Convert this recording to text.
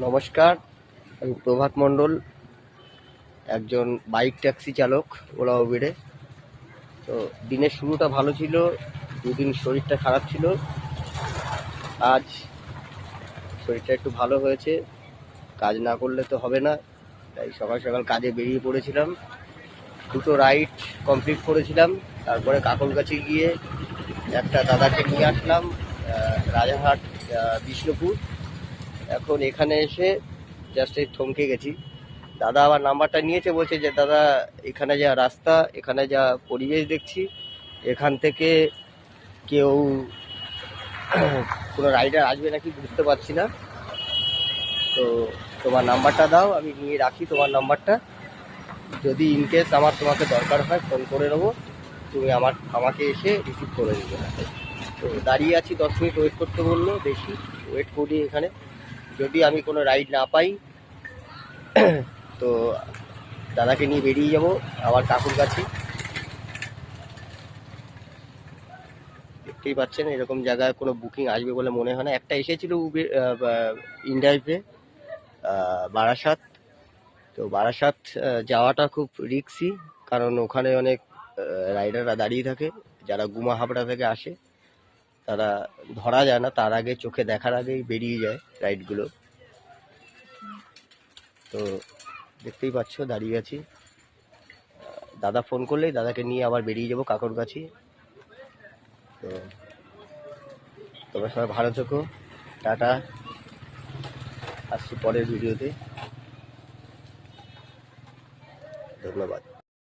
নমস্কার, আমি প্রভাত মণ্ডল, একজন বাইক ট্যাক্সি চালক ওলা উবেরে। তো দিনের শুরুটা ভালো ছিল, দুদিন শরীরটা খারাপ ছিল। আজ শরীরটা একটু ভালো হয়েছে, কাজ না করলে তো হবে না, তাই সকাল সকাল কাজে বেরিয়ে পড়েছিলাম। দুটো রাইড কমপ্লিট করেছিলাম, তারপরে কাকলগাছি গিয়ে একটা দাদাকে নিয়ে আসলাম রাজারহাট বিষ্ণুপুর। এখন এখানে এসে জাস্ট এই থমকে গেছি। দাদা আমার নাম্বারটা নিয়েছে, বলছে যে দাদা এখানে যা রাস্তা, এখানে যা পরিবেশ দেখছি, এখান থেকে কেউ কোনো রাইডার আসবে নাকি বুঝতে পারছি না, তো তোমার নাম্বারটা দাও, আমি নিয়ে রাখি তোমার নাম্বারটা। যদি ইনকেস আমার তোমাকে দরকার হয় ফোন করে নেবো, তুমি আমাকে এসে রিসিভ করে দেবে। তো দাঁড়িয়ে আছি, 10 মিনিট ওয়েট করতে বললো, বেশি ওয়েট করি এখানে। যদি আমি কোনো রাইড না পাই তো দাদাকে নিয়ে বেরিয়ে যাব আবার কাকুর কাছে। দেখতেই পাচ্ছেন এরকম জায়গায় কোনো বুকিং আসবে বলে মনে হয় না। একটা এসেছিল ইনড্রাইভে বারাসাত। তো বারাসাত যাওয়াটা খুব রিস্কি, কারণ ওখানে অনেক রাইডাররা দাঁড়িয়ে থাকে, যারা গুমা হাবড়া থেকে আসে। তারা ধরা যায় না, তার আগে চোখে দেখার আগেই বেরিয়ে যায় রাইডগুলো। তো দেখতেই পাচ্ছ দাঁড়িয়ে আছি, দাদা ফোন করলেই দাদাকে নিয়ে আবার বেরিয়ে যাবো কাকুর কাছে। তো তোমরা সবাই ভালো থেকো, টাটা, আসছি পরের ভিডিওতে। ধন্যবাদ।